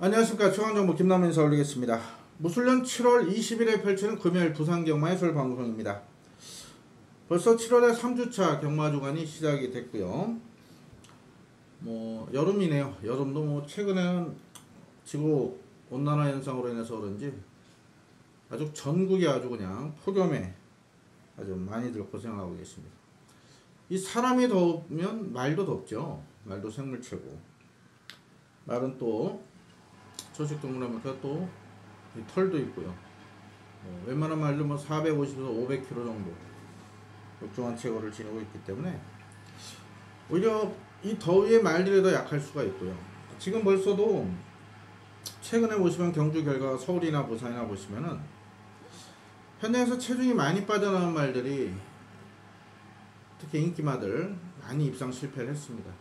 안녕하십니까. 중앙정보 김남민 인사 올리겠습니다. 무술년 7월 20일에 펼치는 금요일 부산 경마 해설 방송입니다. 벌써 7월에 3주차 경마 주간이 시작이 됐고요. 여름이네요. 여름도 최근에는 지구 온난화 현상으로 인해서 그런지 아주 전국이 아주 그냥 폭염에 아주 많이들 고생하고 계십니다. 이 사람이 더우면 말도 덥죠. 말도 생물체고, 말은 또 초식동물하면서 또 털도 있고요. 웬만한 말도 450에서 500kg 정도 육중한 체구를 지니고 있기 때문에 오히려 이 더위에 말들이 더 약할 수가 있고요. 지금 벌써도 최근에 보시면 경주 결과가 서울이나 부산이나 보시면은 현장에서 체중이 많이 빠져나온 말들이 특히 인기마들 많이 입상 실패를 했습니다.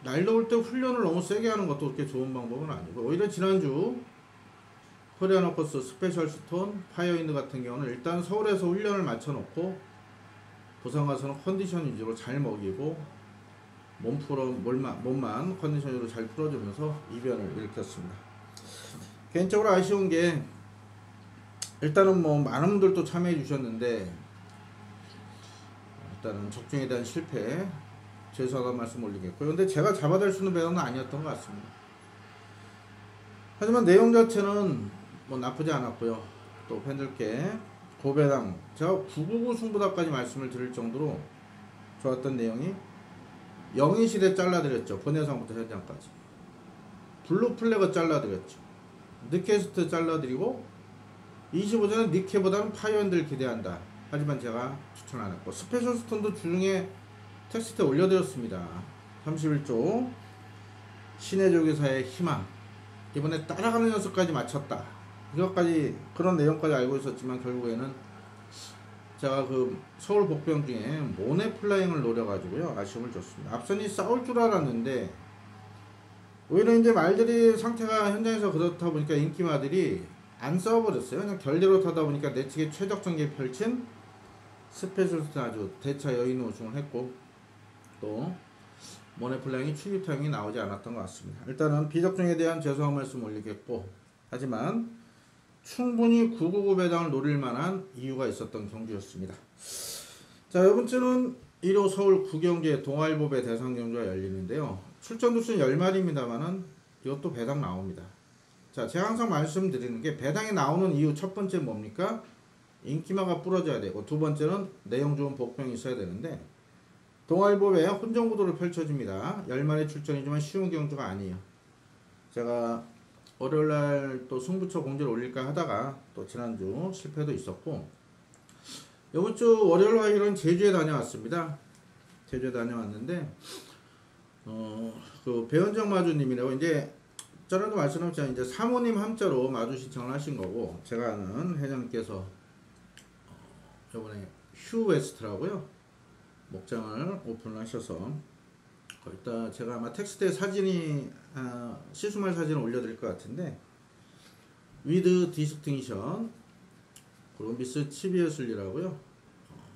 날 더울 때 훈련을 너무 세게 하는 것도 그렇게 좋은 방법은 아니고, 오히려 지난주 코리아노커스 스페셜 스톤 파이어윈드 같은 경우는 일단 서울에서 훈련을 맞춰놓고 부산 가서는 컨디션 위주로 잘 먹이고 몸만 컨디션으로 잘 풀어주면서 이변을 일으켰습니다. 개인적으로 아쉬운 게 일단은 많은 분들도 참여해 주셨는데 일단은 적중에 대한 실패 죄송하다는 말씀 올리겠고요. 근데 제가 잡아댈 수 있는 배당은 아니었던 것 같습니다. 하지만 내용 자체는 나쁘지 않았고요. 또 팬들께 고배당, 제가 999 승부다까지 말씀을 드릴 정도로 좋았던 내용이 영희시대 잘라드렸죠. 본예상부터 현장까지. 블루플래그 잘라드렸죠. 닉캐스트 잘라드리고 25전에 닉캐보다는 파이어핸드를 기대한다. 하지만 제가 추천 안 했고, 스페셜 스톤도 주중에 텍스트에 올려드렸습니다. 31조 신의 조교사의 희망, 이번에 따라가는 연습까지 마쳤다. 이것까지 그런 내용까지 알고 있었지만 결국에는 제가 그 서울 복병 중에 모네 플라잉을 노려가지고요 아쉬움을 줬습니다. 앞선이 싸울 줄 알았는데 오히려 이제 말들이 상태가 현장에서 그렇다 보니까 인기마들이 안 싸워버렸어요. 그냥 결대로 타다 보니까 내측에 최적 전개 펼친 스페셜스는 아주 대차 여인 우승을 했고, 또 모네플라잉이 출입 타임이 나오지 않았던 것 같습니다. 일단은 비적중에 대한 죄송한 말씀 올리겠고, 하지만 충분히 999 배당을 노릴 만한 이유가 있었던 경주였습니다. 자, 이번 주는 1호 서울 구경제 동아일보배 대상 경주가 열리는데요. 출전 두수는 10마리입니다만은 이것도 배당 나옵니다. 자, 제가 항상 말씀드리는 게 배당이 나오는 이유 첫 번째 뭡니까? 인기마가 부러져야 되고, 두 번째는 내용 좋은 복병이 있어야 되는데, 동아일보에 혼전구도를 펼쳐줍니다. 10마리 출전이지만 쉬운 경주가 아니에요. 제가 월요일날 또 승부처 공지를 올릴까 하다가 또 지난주 실패도 있었고, 이번주 월요일 화요일은 제주에 다녀왔습니다. 제주에 다녀왔는데 그 배현정 마주님이라고, 이제 전에도 말씀드렸지만 이제 사모님 함자로 마주 신청을 하신 거고, 제가 아는 회장님께서 이번에 휴 웨스트라고요 목장을 오픈을 하셔서, 거기다 제가 아마 텍스트에 사진이 시수말 사진을 올려드릴 것 같은데, 위드 디스팅션 콜럼비스 치비어슬리라고요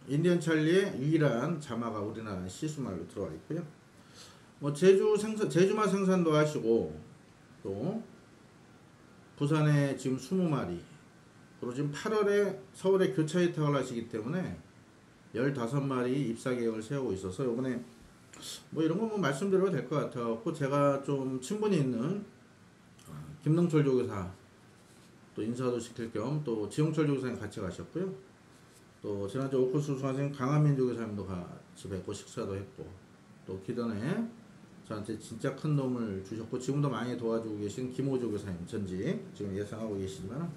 인디언 찰리의 유일한 자마가 우리나라 시수말로 들어와 있고요. 제주마 생산도 하시고, 또 부산에 지금 20마리, 그리고 지금 8월에 서울에 교차 이탁을 하시기 때문에 15마리 입사 계획을 세우고 있어서 이번에 이런 거 말씀드려도 될 것 같아갖고, 제가 좀 친분이 있는 김능철 조교사 또 인사도 시킬 겸 또 지용철 조교사님 같이 가셨고요. 또 지난주 오코스 우승하신 강한민 조교사님도 같이 뵙고 식사도 했고, 또 기존에 저한테 진짜 큰 도움을 주셨고 지금도 많이 도와주고 계신 김호 조교사님 전직 지금 예상하고 계시지만,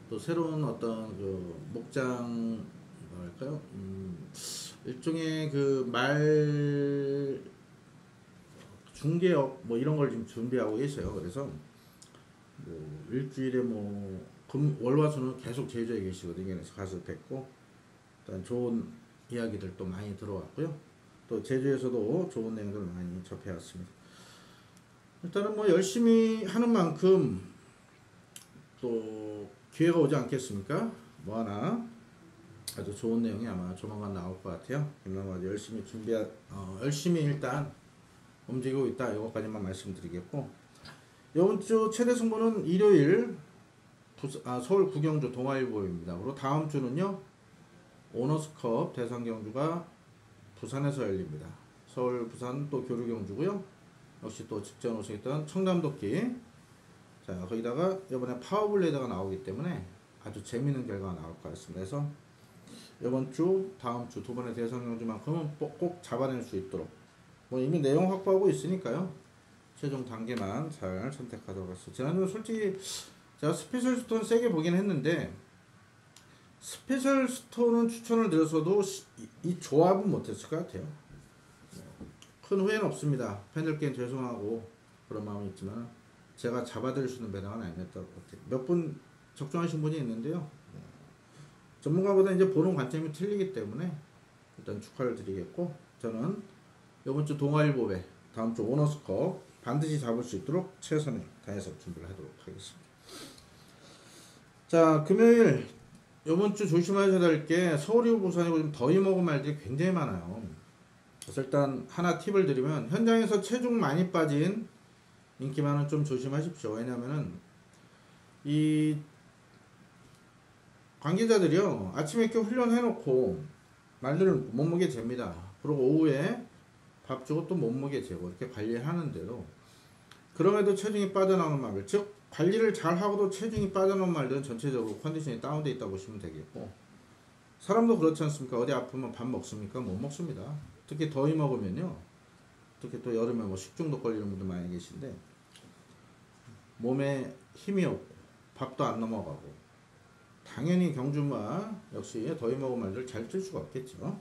또 새로운 어떤 그 목장 뭐랄까요, 일종의 그 말 중개업 이런 걸 지금 준비하고 계셔요. 그래서 뭐 일주일에 뭐 월화수는 계속 제주에 계시거든요. 그래서 가서 뵙고 일단 좋은 이야기들 또 많이 들어왔고요. 또 제주에서도 좋은 내용들 많이 접해왔습니다. 일단은 뭐 열심히 하는 만큼 또 기회가 오지 않겠습니까? 뭐 하나 아주 좋은 내용이 아마 조만간 나올 것 같아요. 김남아 열심히 열심히 일단 움직이고 있다. 이것까지만 말씀드리겠고, 이번 주 최대 승부는 일요일 서울 구경주 동아일보입니다. 그리고 다음 주는요 오너스컵 대상 경주가 부산에서 열립니다. 서울 부산 또 교류 경주고요. 역시 또 직전 우승했던 청담도끼. 자 거기다가 이번에 파워블레이드가 나오기 때문에 아주 재밌는 결과가 나올 것 같습니다. 그래서 이번 주 다음 주 두 번의 대상 경주만큼은 꼭 잡아낼 수 있도록 뭐 이미 내용 확보하고 있으니까요. 최종 단계만 잘 선택하도록 하겠습니다. 지난주 솔직히 제가 스페셜 스톤 세게 보긴 했는데 스페셜 스톤은 추천을 드렸어도 이 조합은 못했을 것 같아요. 큰 후회는 없습니다. 팬들께는 죄송하고 그런 마음이 있지만 제가 잡아드릴 수 있는 배당은 아니었던 것 같아요. 몇 분 적중하신 분이 있는데요. 전문가보다 이제 보는 관점이 틀리기 때문에 일단 축하를 드리겠고, 저는 이번 주 동아일보배 다음 주 오너스컵 반드시 잡을 수 있도록 최선을 다해서 준비를 하도록 하겠습니다. 자 금요일 이번 주 조심하셔야 될 게 서울이고 부산이고 좀 더위 먹은 말들이 굉장히 많아요. 그래서 일단 하나 팁을 드리면 현장에서 체중 많이 빠진 인기만은 좀 조심하십시오. 왜냐면은 이 관계자들이요 아침에 이렇게 훈련해놓고 말들을 몸무게 잽니다. 그리고 오후에 밥 주고 또 몸무게 재고 이렇게 관리를 하는데도 그럼에도 체중이 빠져나오는 말들, 즉 관리를 잘하고도 체중이 빠져나오는 말들은 전체적으로 컨디션이 다운되어 있다고 보시면 되겠고, 사람도 그렇지 않습니까? 어디 아프면 밥 먹습니까? 못 먹습니다. 특히 더위 먹으면요, 특히 또 여름에 뭐 식중독 걸리는 분들 많이 계신데 몸에 힘이 없고 밥도 안 넘어가고 당연히 경주마 역시 더위 먹은 말들 잘 뜰 수가 없겠죠.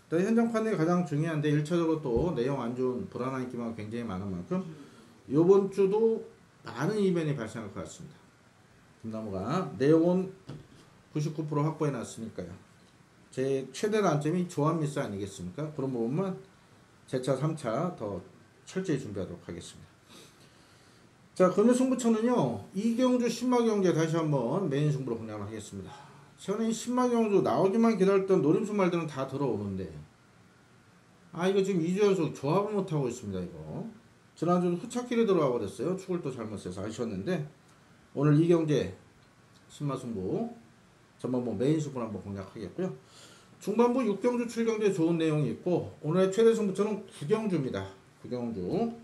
일단 현장 판단이 가장 중요한데 1차적으로 또 내용 안 좋은 불안한 인기가 굉장히 많은 만큼 이번 주도 많은 이변이 발생할 것 같습니다. 김나무가 내용은 99% 확보해 놨으니까요. 제 최대 단점이 조합 미스 아니겠습니까? 그런 부분만 제차 3차 더 철저히 준비하도록 하겠습니다. 자 금요 승부처는요 이경주 신마경주 다시 한번 메인 승부로 공략을 하겠습니다. 저는 이 신마경주 나오기만 기다렸던 노림수 말들은 다 들어오는데 이거 지금 2주 연속 조합을 못하고 있습니다. 이거 지난주는 후차길이 들어가 버렸어요. 축을 또 잘못해서 아쉬웠는데 오늘 이경재 신마승부 전반부 메인 승부를 한번 공략하겠고요. 중반부 6경주 7경주에 좋은 내용이 있고 오늘의 최대 승부처는 9경주입니다. 9경주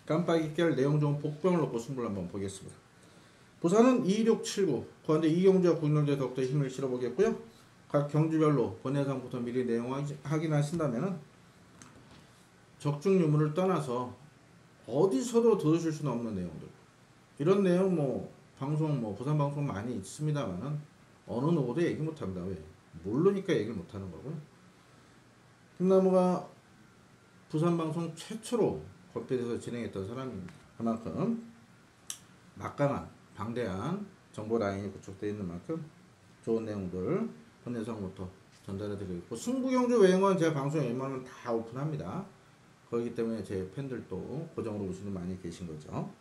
깜빡이 깰 내용 좋은 복병을 놓고 승부를 한번 보겠습니다. 부산은 2679 그런데 이경주와 국경주에 더욱더 힘을 실어보겠고요. 각 경주별로 번외상부터 미리 내용 확인하신다면 적중 유무를 떠나서 어디서도 들으실 수는 없는 내용들, 이런 내용 뭐 방송 뭐 부산 방송 많이 있습니다만은 어느 누구도 얘기 못합니다. 왜? 모르니까 얘기를 못하는 거고요. 김나무가 부산 방송 최초로 거피에서 진행했던 사람입니다. 그만큼 막강한 방대한 정보 라인이 구축되어 있는 만큼 좋은 내용들 본예상부터 전달해 드리고 있고, 승부경주 외형은 제가 방송에 웬만하면 다 오픈합니다. 그렇기 때문에 제 팬들도 고정으로 오시는 많이 계신 거죠.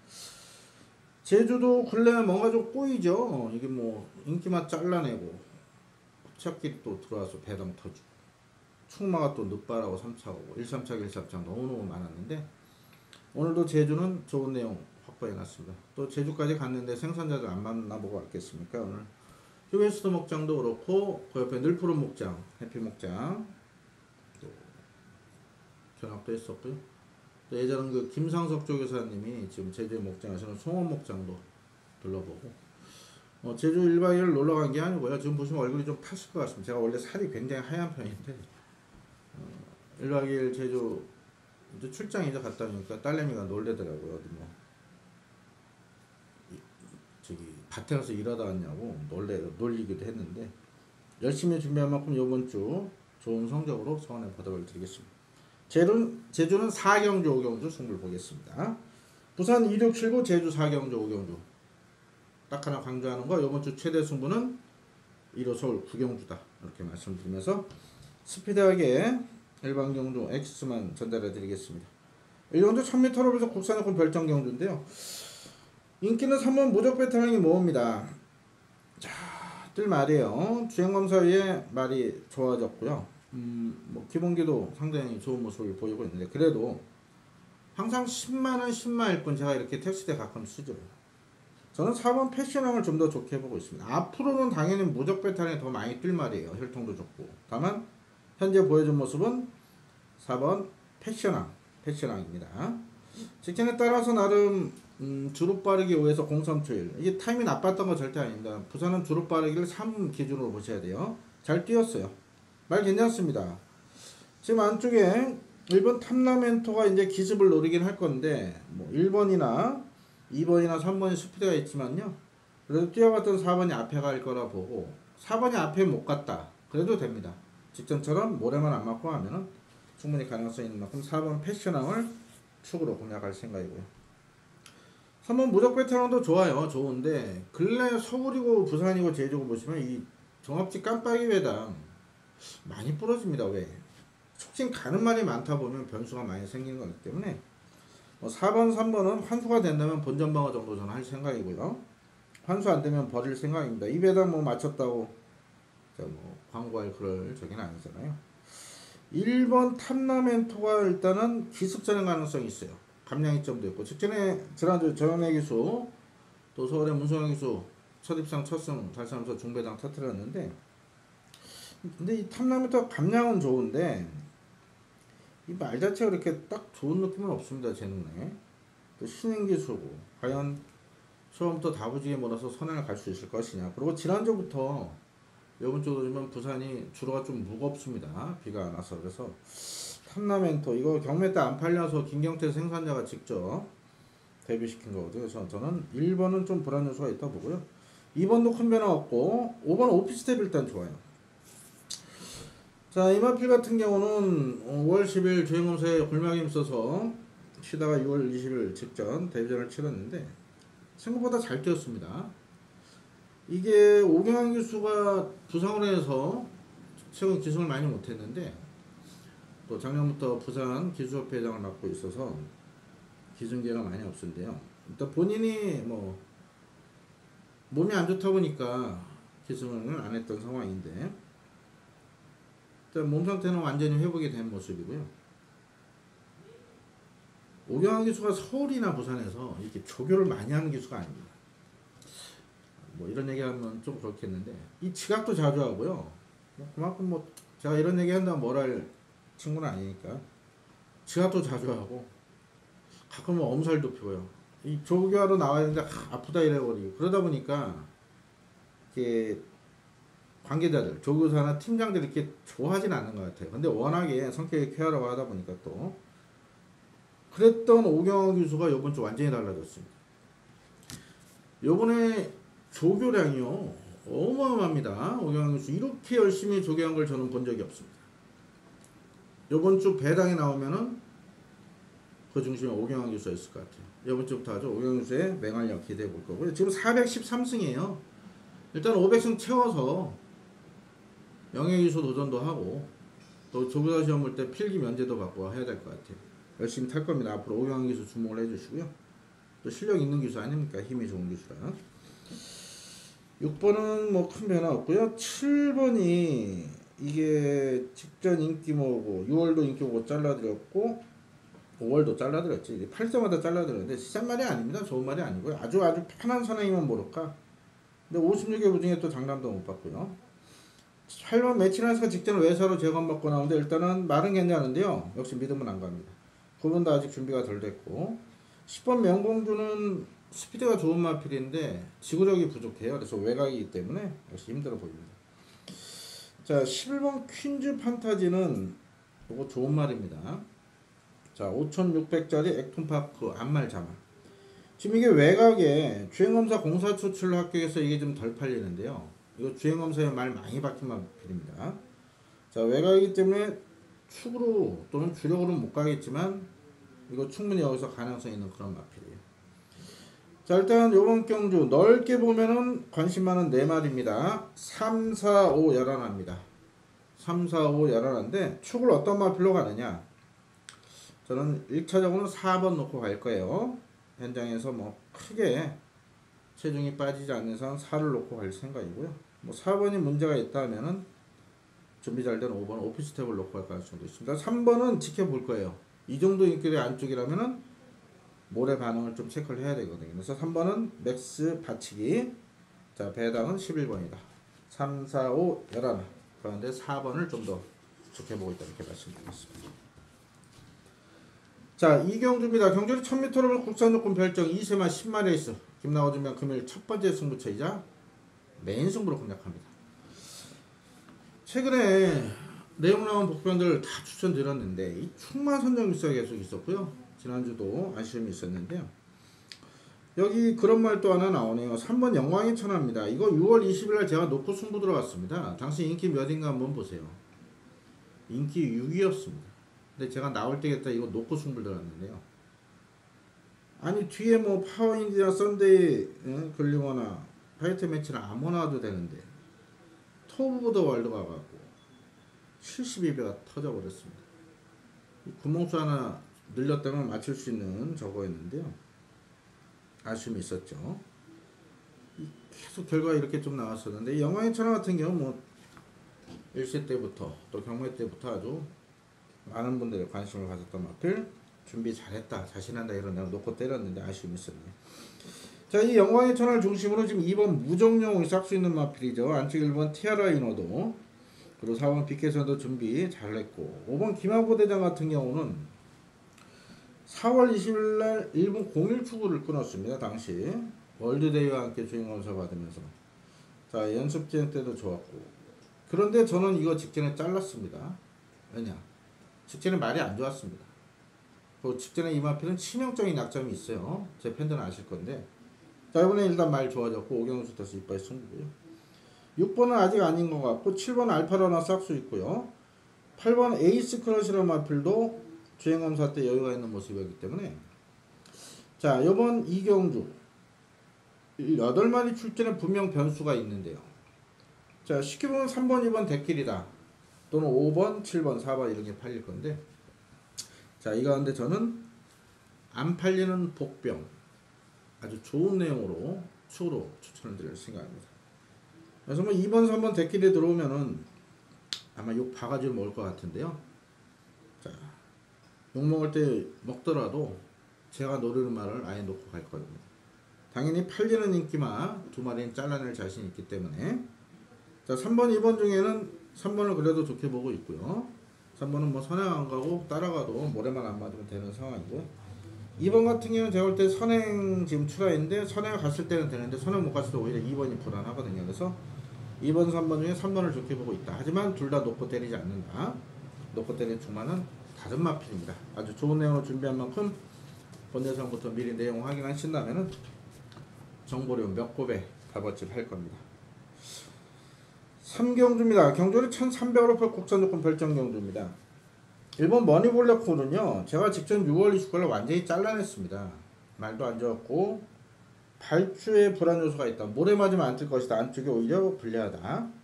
제주도 근래 뭔가 좀 꼬이죠. 이게 뭐 인기만 잘라내고 후차길이 또 들어와서 배당 터지고 충마가 또 늦바라고 3차 오고 1, 3차, 1, 3차 너무너무 많았는데 오늘도 제주는 좋은 내용 확보해 놨습니다. 또 제주까지 갔는데 생산자들 안 만나보고 왔겠습니까? 오늘 휴게수도 목장도 그렇고 그 옆에 늘푸른 목장, 해피 목장 또 견학도 했었고요. 또 예전에 그 김상석 조교사님이 지금 제주 목장에서는 송원 목장도 둘러보고 제주 1박 2일 놀러 간 게 아니고요. 지금 보시면 얼굴이 좀 탔을 것 같습니다. 제가 원래 살이 굉장히 하얀 편인데 1박 2일 제주 이제 출장이죠. 갔다 오니까 딸내미가 놀래더라고요. 어디 뭐 저기 밭에 가서 일하다 왔냐고 놀리기도 했는데 열심히 준비한 만큼 이번 주 좋은 성적으로 성원의 보답을 드리겠습니다. 제주는 4경주 5경주 승부를 보겠습니다. 부산 2679 제주 4경주 5경주 딱 하나 강조하는 거, 이번 주 최대 승부는 1호 서울 구경주다. 이렇게 말씀드리면서 스피드하게 일반 경주 X만 전달해 드리겠습니다. 일경주 1000m로에서 국산여권 별정 경주인데요. 인기는 3번 무적 베테랑이 모읍니다. 자, 뜰 말이에요. 주행검사위에 말이 좋아졌고요. 뭐 기본기도 상당히 좋은 모습을 보이고 있는데, 그래도 항상 10만원 10마일 뿐 제가 이렇게 택시대 가끔 쓰죠. 저는 4번 패션왕을 좀 더 좋게 보고 있습니다. 앞으로는 당연히 무적 베테랑이 더 많이 뛸 말이에요. 혈통도 좋고. 다만 현재 보여준 모습은 4번 패션왕입니다. 직진에 따라서 나름 주로 빠르기 5에서 0.3초일, 이게 타임이 나빴던 거 절대 아닙니다. 부산은 주로 빠르기를 3 기준으로 보셔야 돼요. 잘 뛰었어요. 말 괜찮습니다. 지금 안쪽에 1번 탐라멘토가 이제 기습을 노리긴 할 건데, 뭐 1번이나 2번이나 3번이 스피드가 있지만요, 그래도 뛰어갔던 4번이 앞에 갈 거라 보고, 4번이 앞에 못 갔다 그래도 됩니다. 직전처럼 모래만 안 맞고 하면은 충분히 가능성이 있는 만큼 4번 패션왕을 축으로 공략할 생각이고요. 3번 무적 베테랑도 좋아요. 좋은데 근래 서울이고 부산이고 제주고 보시면 이 종합지 깜빡이 배당 많이 부러집니다. 왜? 속진 가는 말이 많다 보면 변수가 많이 생기는 거기 때문에, 뭐 4번 3번은 환수가 된다면 본전방어 정도 저는 할 생각이고요. 환수 안 되면 버릴 생각입니다. 이 배당 뭐 맞췄다고 뭐 광고할 그럴 저기는 아니잖아요. 1번 탐라멘토가 일단은 기습전의 가능성이 있어요. 감량이점도 있고, 직전에 지난주 정현의 기수 또 서울의 문성현 기수 첫 입상 첫승 달성하면서 중배당 터뜨렸는데, 근데 이 탐라멘토 감량은 좋은데 이 말 자체가 그렇게 딱 좋은 느낌은 없습니다. 제 눈에. 또 신인 기수고 과연 처음부터 다부지게 몰아서 선행을 갈 수 있을 것이냐. 그리고 지난주부터 이번 주 보면 부산이 주로가 좀 무겁습니다. 비가 안 와서. 그래서 탐라멘토 이거 경매 때 안 팔려서 김경태 생산자가 직접 데뷔시킨 거거든요. 그래서 저는 1번은 좀 불안 요소가 있다 보고요. 2번도 큰 변화 없고 5번 오피스텝 일단 좋아요. 자, 이마필 같은 경우는 5월 10일 주행검사에 골막이 있어서 쉬다가 6월 20일 직전 데뷔전을 치렀는데 생각보다 잘 뛰었습니다. 이게 오경환 기수가 부상으로 해서 최근 기승을 많이 못했는데, 또 작년부터 부산 기수협회장을 맡고 있어서 기승 기회가 많이 없었는데요. 일단 본인이 뭐 몸이 안 좋다 보니까 기승을 안 했던 상황인데, 일단 몸 상태는 완전히 회복이 된 모습이고요. 오경환 기수가 서울이나 부산에서 이렇게 조교를 많이 하는 기수가 아닙니다. 뭐 이런 얘기하면 좀 그렇겠는데, 이 지각도 자주 하고요. 그만큼 뭐 제가 이런 얘기 한다면 뭘 할 친구는 아니니까 지각도 자주 하고 가끔은 엄살도 피고요. 이 조교하러 나와야 되는데 아프다 이래버리고, 그러다 보니까 이렇게 관계자들, 조교사나 팀장들이 이렇게 좋아하진 않는 것 같아요. 근데 워낙에 성격이 쾌활하고 하다 보니까 또 그랬던 오경환 교수가 이번 주 완전히 달라졌습니다. 요번에 조교량이요 어마어마합니다. 오경환 교수 이렇게 열심히 조교한 걸 저는 본 적이 없습니다. 요번 주 배당이 나오면은 그 중심에 오경환 교수가 있을 것 같아요. 이번 주부터 하죠. 오경환 교수의 맹활약 기대해 볼 거고요. 지금 413승이에요. 일단 500승 채워서 명예기수 도전도 하고, 또 조교사 시험 볼 때 필기 면제도 받고 해야 될 것 같아요. 열심히 탈 겁니다. 앞으로 오경환 기수 주목을 해주시고요. 또 실력 있는 기수 아닙니까? 힘이 좋은 기수라. 6번은 뭐 큰 변화 없고요. 7번이 이게 직전 인기 모으고 6월도 인기 모으고 잘라드렸고 5월도 잘라드렸지. 8세마다 잘라드렸는데 시장 말이 아닙니다. 좋은 말이 아니고요. 아주 편한 선행이면 모를까. 근데 56회 부중에 또 장담도 못 받고요. 8번 매치나스가 직전 외사로 재건받고 나오는데 일단은 말은 괜찮은데요. 역시 믿음은 안 갑니다. 9번도 아직 준비가 덜 됐고, 10번 명공주는 스피드가 좋은 마필인데 지구력이 부족해요. 그래서 외곽이기 때문에 역시 힘들어 보입니다. 자, 11번 퀸즈 판타지는 이거 좋은 말입니다. 자, 5,600짜리 액톤파크 안말 자만. 지금 이게 외곽에 주행검사 공사 추출 합격해서 이게 좀 덜 팔리는데요. 이거 주행검사에 말 많이 박힌 마필입니다. 자, 외곽이기 때문에 축으로 또는 주력으로는 못 가겠지만 이거 충분히 여기서 가능성 있는 그런 마필이에요. 자, 일단 요번 경주 넓게 보면은 관심 많은 네 마리입니다. 3, 4, 5 열하나입니다. 3, 4, 5 열하나인데 축을 어떤 마필로 가느냐, 저는 1차적으로는 4번 놓고 갈 거예요. 현장에서 뭐 크게 체중이 빠지지 않는 이상 4를 놓고 갈 생각이고요. 뭐 4번이 문제가 있다 하면은 준비 잘 된 5번 오피스텝을 놓고 갈 가능성도 있습니다. 3번은 지켜볼 거예요. 이 정도 인기의 안쪽이라면은 모래 반응을 좀 체크를 해야 되거든요. 그래서 3번은 맥스 받치기. 자, 배당은 11번이다. 3, 4, 5, 11. 그런데 4번을 좀 더 지켜보고 있다. 이렇게 말씀드리겠습니다. 자, 이경주입니다. 경주리 1000m를 국산조건 별정 2세만 10만 레이스. 김나호 준비한 금요일 첫 번째 승부처이자 메인 승부로 공략합니다. 최근에 내용 나온 복변들 다 추천드렸는데 이 충만 선정 일사가 계속 있었고요. 지난주도 아쉬움이 있었는데요. 여기 그런 말 또 하나 나오네요. 3번 영광의 천하입니다. 이거 6월 20일날 제가 놓고 승부 들어갔습니다. 당시 인기 몇인가 한번 보세요. 인기 6위였습니다. 근데 제가 나올 때겠다 이거 놓고 승부 들어갔는데요. 아니 뒤에 뭐 파워인디나 썬데이 글리머나 파이트 매치나 아무나 와도 되는데 토브 오브 더 월드 가갖고 72배가 터져버렸습니다. 구멍수 하나 늘렸다면 맞출 수 있는 저거였는데요. 아쉬움이 있었죠. 계속 결과가 이렇게 좀 나왔었는데 영광의 천하 같은 경우 뭐 1세 때부터 또 경매 때부터 아주 많은 분들이 관심을 가졌던 마필, 준비 잘했다, 자신한다 이런 내가 놓고 때렸는데 아쉬움이 있었네요. 자, 이 영광의 천하를 중심으로 지금 2번 무정용이 싹 수 있는 마필이죠. 안쪽 1번 티아라 이너도, 그리고 4번 빅케선도 준비 잘했고, 5번 김하고 대장 같은 경우는 4월 20일날 일본 01 투구를 끊었습니다. 당시 월드데이와 함께 주인공을 받으면서 자, 연습진 때도 좋았고, 그런데 저는 이거 직전에 잘랐습니다. 왜냐? 직전에 말이 안 좋았습니다. 그 직전에 이 마필은 치명적인 약점이 있어요. 제 팬들은 아실 건데. 자, 이번에 일단 말 좋아졌고 5경수 터서 이빨 승부고요. 6번은 아직 아닌 것 같고 7번 알파라나 싹수 있고요. 8번 에이스 크러시라 마필도 주행검사 때 여유가 있는 모습이었기 때문에, 자, 이번 이경주 8마리 출전에 분명 변수가 있는데요. 자, 쉽게 보면 3번, 2번 대길이다. 또는 5번, 7번, 4번 이런 게 팔릴 건데, 자, 이 가운데 저는 안 팔리는 복병 아주 좋은 내용으로 추후로 추천을 드릴 생각입니다. 그래서 뭐 2번, 3번 대길에 들어오면은 아마 욕 바가지를 먹을 것 같은데요. 자, 욕 먹을 때 먹더라도 제가 노리는 말을 아예 놓고 갈 겁니다. 당연히 팔리는 인기만 두 마리는 잘라낼 자신이 있기 때문에, 자, 3번, 2번 중에는 3번을 그래도 좋게 보고 있고요. 3번은 뭐 선행 안 가고 따라가도 모래만 안 맞으면 되는 상황이고요. 2번 같은 경우는 제가 볼 때 선행 지금 출하인데 선행 갔을 때는 되는데 선행 못 갔을 때 오히려 2번이 불안하거든요. 그래서 2번, 3번 중에 3번을 좋게 보고 있다. 하지만 둘 다 놓고 때리지 않는다. 놓고 때리는 주마는 다른 마필입니다. 아주 좋은 내용으로 준비한 만큼 본대상부터 미리 내용 확인하신다면은 정보료 몇 곱에 값어치를 할 겁니다. 3경주입니다. 경주는 1300으로 팔 국산조건 별정 경주입니다. 일본 머니볼레코는요, 제가 직전 6월 29일 완전히 잘라냈습니다. 말도 안 좋았고 발주에 불안 요소가 있다. 모래 맞으면 안 뜰 것이다. 안쪽이 오히려 불리하다.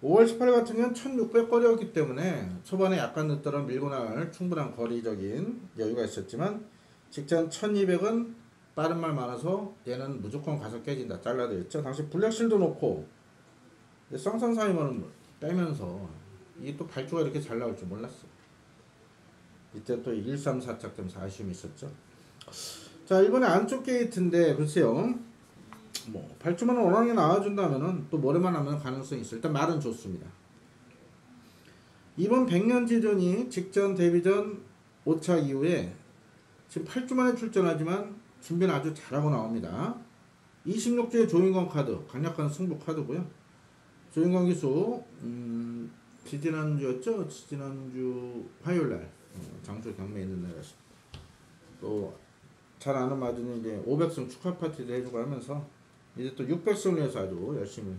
5월 18일 같은 경우는 1600거리였기 때문에 초반에 약간 늦더라도 밀고 나갈 충분한 거리적인 여유가 있었지만 직전 1200은 빠른 말 많아서 얘는 무조건 가서 깨진다. 잘라드렸죠. 당시 블랙실도 놓고 쌍쌍사이먼을 빼면서 이게 또 발주가 이렇게 잘 나올 줄 몰랐어. 이때 또 134짝 되면서 아쉬움이 있었죠. 자, 이번에 안쪽 게이트인데 글쎄요, 뭐 발주만 워낙에 나와준다면은 또 모래만 하면 가능성이 있어요. 일단 말은 좋습니다. 이번 100년지전이 직전 데뷔전 5차 이후에 지금 8주 만에 출전하지만 준비는 아주 잘하고 나옵니다. 26주의 조인권 카드, 강력한 승부 카드고요. 조인권 기수 지지난주였죠? 지지난주 화요일날 장수 경매에 있는 날이었습니다. 또 잘 아는 마준이 이제 500승 축하 파티도 해주고 하면서 이제 또 600승을 위해서 아주 열심히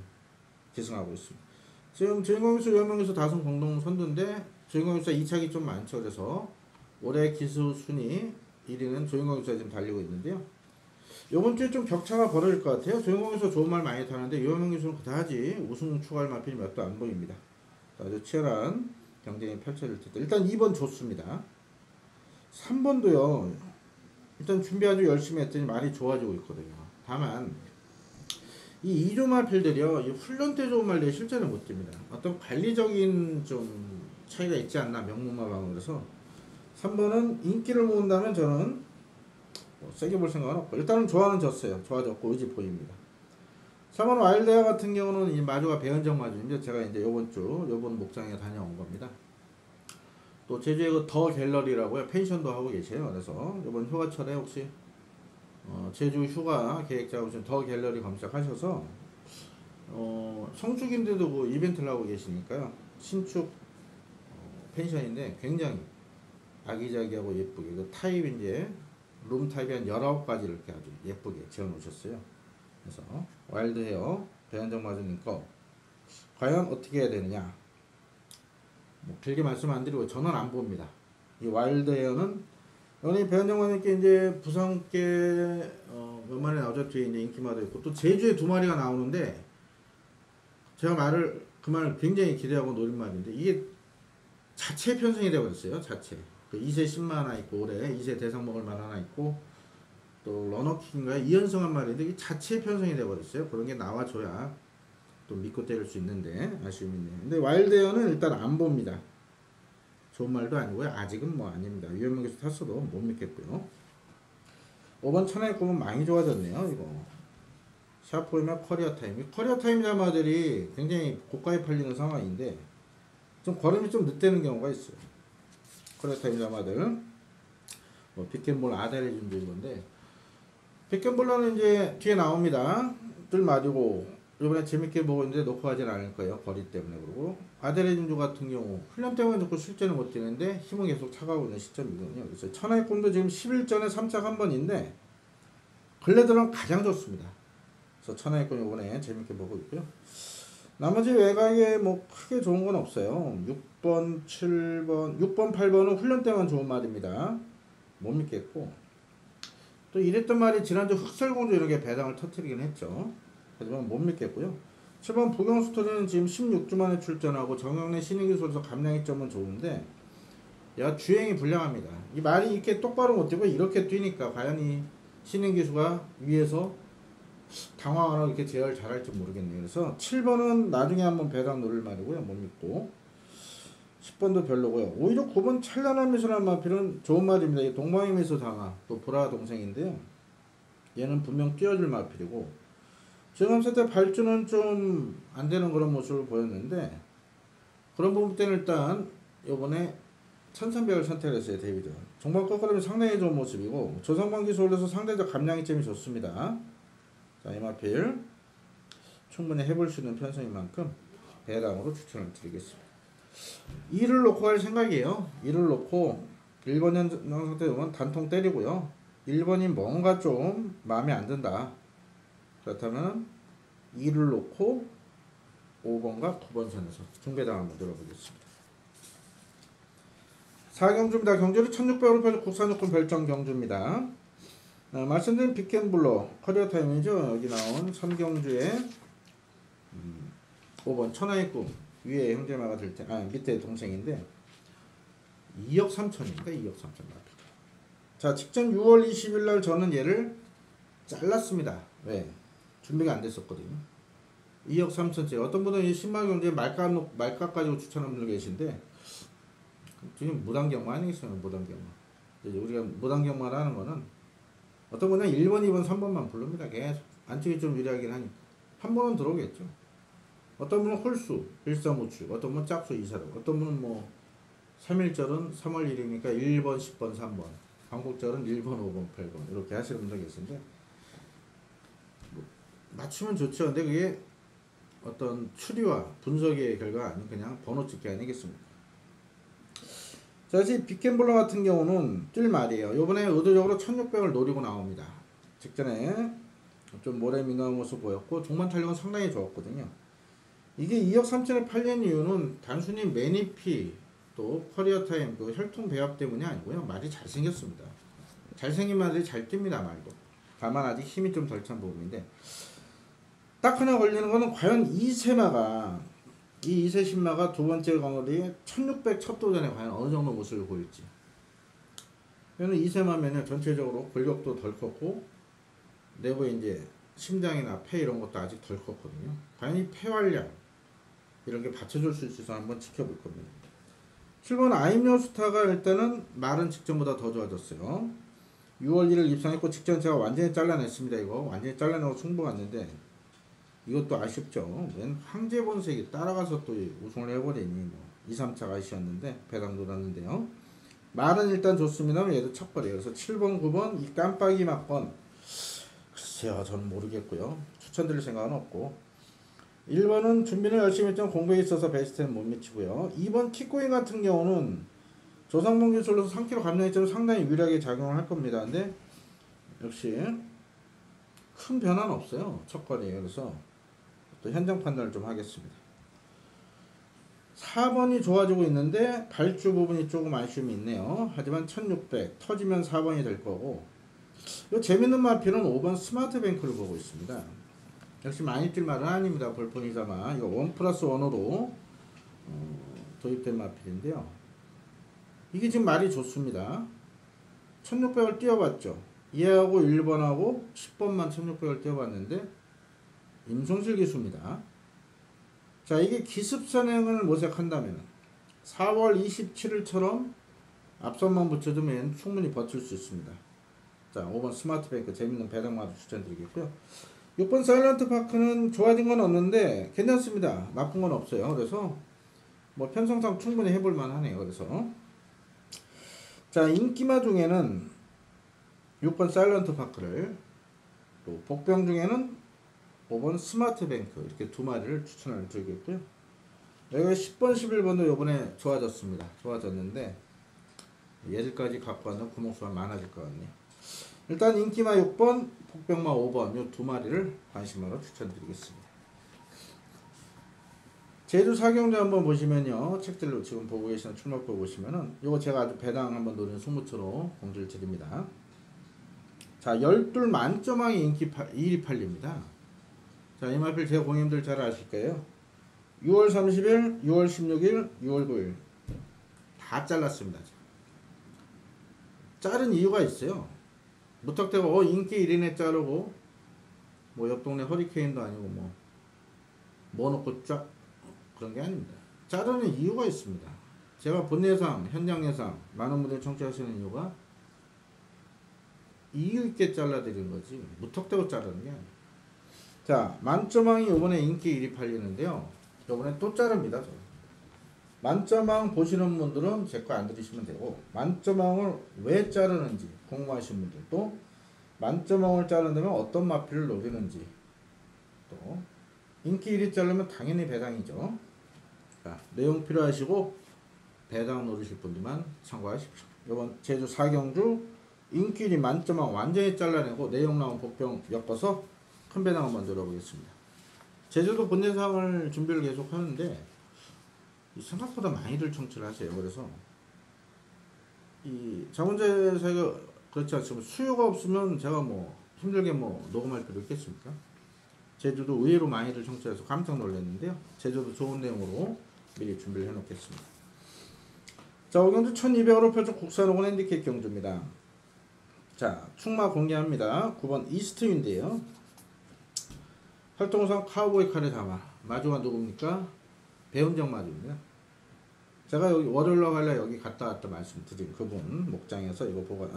기승하고 있습니다. 지금 조인권 기수 10명에서 5 공동 선두인데 조인권 기수가 2착이 좀 많죠. 그래서 올해 기수 순위 1위는 조인권 기수가 지금 달리고 있는데요. 이번 주에 좀 격차가 벌어질 것 같아요. 조용공에서 좋은 말 많이 타는데 유효명 기수는 그다지 우승 추가할 마필이 몇 도 안 보입니다. 아주 치열한 경쟁이 펼쳐질 텐데 일단 2번 좋습니다. 3번도요. 일단 준비 아주 열심히 했더니 말이 좋아지고 있거든요. 다만 이 2조 마필들이요. 이 훈련 때 좋은 말들이 실제는 못 듭니다. 어떤 관리적인 좀 차이가 있지 않나 명문마방은. 그래서 3번은 인기를 모은다면 저는 뭐 세게 볼 생각은 없고 일단은 좋아졌어요. 좋아졌고 의지 보입니다. 3번 와일드웨어 같은 경우는 이 마주가 배현정 마주인데 제가 이제 요번 목장에 다녀온 겁니다. 또 제주에 그 더 갤러리라고요. 펜션도 하고 계세요. 그래서 이번 휴가철에 혹시 제주 휴가 계획 잡으신 더 갤러리 검색하셔서 성수기인데도 그 이벤트를 하고 계시니까요. 신축 펜션인데 굉장히 아기자기하고 예쁘게 그 타입 이제 룸 타입이 한 19가지 이렇게 아주 예쁘게 지어 놓으셨어요. 그래서 와일드 헤어 배현정 마주님 거 과연 어떻게 해야 되느냐, 뭐 길게 말씀 안 드리고 저는 안 봅니다. 이 와일드 헤어는 여기 배현정 마주님께 이제 부산께 몇 마리 나오죠. 뒤에 이제 인기마도 있고 또 제주에 2마리가 나오는데 제가 그 말을 굉장히 기대하고 노린 말인데 이게 자체 편성이 되어버렸어요. 자체. 그 2세 10만 하나 있고 올해 2세 대상 먹을 만 하나 있고 또 러너킹인가요? 이연성한 말인데 이게 자체 편성이 되어버렸어요. 그런 게 나와줘야 또 믿고 때릴 수 있는데 아쉬움이 있네요. 근데 와일드에어는 일단 안 봅니다. 좋은 말도 아니고요. 아직은 뭐 아닙니다. 유현명 교수 탔어도 못 믿겠고요. 5번 천하의 꿈은 많이 좋아졌네요. 이거 샤프이나 커리어 타임. 커리어 타임 자마들이 굉장히 고가에 팔리는 상황인데 좀 걸음이 좀 늦대는 경우가 있어요. 커리어 타임 자마들 뭐 빅앤볼 아델의 준비인 건데 빅앤볼러는 이제 뒤에 나옵니다. 뜰 맞이고 이번에 재밌게 보고 있는데 놓고 하진 않을 거예요. 거리 때문에. 그러고 아델의 준주 같은 경우 훈련 때문에 놓고 실제는 못 뛰는데 힘은 계속 차가고 있는 시점이거든요. 그래서 천하의 꿈도 지금 11전에 3착 한 번인데 근래 들어는 가장 좋습니다. 그래서 천하의 꿈 이번에 재밌게 보고 있고요. 나머지 외곽에 뭐 크게 좋은 건 없어요. 6번, 7번, 6번, 8번은 훈련 때만 좋은 말입니다. 못 믿겠고 또 이랬던 말이 지난주 흑설공주 이렇게 배당을 터뜨리긴 했죠. 하지만 못 믿겠고요. 7번 부경스토리는 지금 16주 만에 출전하고 정영래 신인기술에서 감량이 점은 좋은데 야 주행이 불량합니다. 이 말이 이렇게 똑바로 못 뛰고 이렇게 뛰니까 과연 이 신인기수가 위에서 당황 안 하고 이렇게 제어를 잘할지 모르겠네요. 그래서 7번은 나중에 한번 배당 노릴 말이고요. 못 믿고 10번도 별로고요. 오히려 9번 찬란한 미소라는 마필은 좋은 말입니다. 이 동방의 미소 당하 또 보라 동생인데요. 얘는 분명 뛰어줄 마필이고 지금 세대 발주는 좀 안 되는 그런 모습을 보였는데 그런 부분 때는 일단 요번에 1300을 선택했어요. 데뷔전 종반 꺾으려면 상당히 좋은 모습이고 조성ban 기수 올려서 상대적 감량이점이 좋습니다. 자, 이 마필 충분히 해볼 수 있는 편성인 만큼 배당으로 추천을 드리겠습니다. 2를 놓고 갈 생각이에요. 2를 놓고 1번 상태 보면 단통 때리고요. 1번이 뭔가 좀 마음에 안 든다. 그렇다면 2를 놓고 5번과 9번 선에서 중배당 한번 들어보겠습니다. 4경주입니다. 경주는 1600으로 펴서 국산조건 별정 경주입니다. 말씀드린 빅앤블러 커리어 타임이죠. 여기 나온 3경주에 5번 천하의 꿈 위에 형제마가 될 때, 밑에 동생인데 2억 3천입니다. 2억 3천. 자, 직전 6월 20일 날 저는 얘를 잘랐습니다. 왜? 준비가 안 됐었거든요. 2억 3천째. 어떤 분은 이 신마경주에 말값 가지고 추천하는 분들 계신데 지금 무단경마 아니겠어요? 무단경마. 이제 우리가 무단경마를 하는 거는 어떤 분은 1번, 2번, 3번만 부릅니다. 계속 안쪽이 좀 유리하긴 하니까 한 번은 들어오겠죠. 어떤 분은 홀수 1,3,5축, 어떤 분은 짝수 2,4,6, 어떤 분은 뭐 3일절은 3월 1일이니까 1번, 10번, 3번, 광복절은 1번, 5번, 8번 이렇게 하시는 분들 계신데 뭐 맞추면 좋죠. 근데 그게 어떤 추리와 분석의 결과가 아닌 그냥 번호 찍기 아니겠습니까? 자, 이 빅앤블러 같은 경우는 뛸 말이에요. 요번에 의도적으로 1600을 노리고 나옵니다. 직전에 좀 모래 민감한 모습 보였고 종반 탄력은 상당히 좋았거든요. 이게 2억 3천에 팔린 이유는 단순히 매니피 또 커리어 타임 그 혈통 배합 때문이 아니고요. 말이 잘생겼습니다. 잘생긴 말들이 잘 뜁니다. 말도 다만 아직 힘이 좀 덜 찬 부분인데, 딱 하나 걸리는 거는 과연 이 2세 신마가 두 번째 거리에 1600 첫 도전에 과연 어느 정도 모습을 보일지. 얘는 2세마면은 전체적으로 골격도 덜 컸고 내부에 이제 심장이나 폐 이런 것도 아직 덜 컸거든요. 과연 이 폐활량 이런 게 받쳐줄 수 있어서 한번 지켜볼 겁니다. 7번 아임요스타가 일단은 말은 직전보다 더 좋아졌어요. 6월 1일 입상했고 직전 제가 완전히 잘라냈습니다. 이거 완전히 잘라내고 승부 갔는데 이것도 아쉽죠. 웬 황제본색이 따라가서 또 우승을 해버리니 뭐 2, 3차 가시였는데 배당 돌았는데요. 말은 일단 좋습니다만 얘도 첫거리에요. 그래서 7번, 9번 이 깜빡이 막번 글쎄요, 저는 모르겠고요. 추천드릴 생각은 없고 1번은 준비를 열심히 했지만 공부에 있어서 베스트는 못 미치고요. 2번 킥고잉 같은 경우는 조상봉 기술로서 3kg 감량했지만 상당히 유리하게 작용을 할 겁니다. 근데 역시 큰 변화는 없어요. 첫거리에요. 그래서 또 현장 판단을 좀 하겠습니다. 4번이 좋아지고 있는데 발주 부분이 조금 아쉬움이 있네요. 하지만 1600 터지면 4번이 될 거고, 이 재밌는 마필은 5번 스마트뱅크를 보고 있습니다. 역시 많이 뛸 말은 아닙니다. 볼폰이자마 이거 1+1으로 도입된 마필인데요. 이게 지금 말이 좋습니다. 1600을 띄워봤죠. 얘하고 1번하고 10번만 1600을 띄워봤는데 임성실 기수입니다. 자, 이게 기습선행을 모색한다면 4월 27일처럼 앞선만 붙여주면 충분히 버틸 수 있습니다. 자, 5번 스마트뱅크 재밌는 배당마도 추천드리겠고요. 6번 사일런트 파크는 좋아진 건 없는데 괜찮습니다. 나쁜 건 없어요. 그래서 뭐 편성상 충분히 해볼만 하네요. 그래서 자, 인기마 중에는 6번 사일런트 파크를, 또 복병 중에는 5번 스마트뱅크 이렇게 두 마리를 추천을 드리겠고요. 여기 10번 11번도 요번에 좋아졌는데 얘들까지 갖고 와서 구멍수가 많아질 것 같네요. 일단 인기마 6번 복병마 5번 요 두 마리를 관심으로 추천드리겠습니다. 제주 사경주 한번 보시면요, 책들로 지금 보고 계시는 출마표 보시면은 요거 제가 아주 배당 한번 노린 승부처로 공지를 드립니다. 자, 12 만점왕이 인기 1위 팔립니다. 자, 이 마필 제 공인들 잘 아실 거예요. 6월 30일, 6월 16일, 6월 9일 다 잘랐습니다. 자른 이유가 있어요. 무턱대고 인기 1위네 자르고 뭐 옆 동네 허리케인도 아니고 뭐 놓고 쫙 그런 게 아닙니다. 자르는 이유가 있습니다. 제가 본 예상, 현장 예상 많은 분들이 청취하시는 이유가 이유 있게 잘라드리는 거지 무턱대고 자르는 게 아니에요. 자, 만점왕이 이번에 인기 1위 팔리는데요. 이번에 또 자릅니다. 만점왕 보시는 분들은 제 거 안 들으시면 되고, 만점왕을 왜 자르는지 궁금하신 분들, 또 만점왕을 자른다면 어떤 마필을 노리는지, 또 인기 1위 자르면 당연히 배당이죠. 자, 내용 필요하시고 배당 노리실 분들만 참고하십시오. 이번 제주 사경주 인기 1위 만점왕 완전히 잘라내고 내용 나온 복병 엮어서 큰 배당 한번 들어보겠습니다. 제주도 본예상을 준비를 계속 하는데 생각보다 많이들 청취를 하세요. 그래서 이 자본제 사회가 그렇지 않지만 수요가 없으면 제가 뭐 힘들게 녹음할 필요 있겠습니까? 제주도 의외로 많이들 청취해서 깜짝 놀랐는데요. 제주도 좋은 내용으로 미리 준비를 해 놓겠습니다. 자, 오경주 1200으로 펼쳐 국산호건 핸디캡 경주입니다. 자, 충마 공개합니다. 9번 이스트윈드예요. 활동상 카우보이 칼에 담아. 마주가 누굽니까? 배은정 마주입니다. 제가 여기 월요일로 갈래 여기 갔다 왔다 말씀드린 그분 목장에서 이거 보고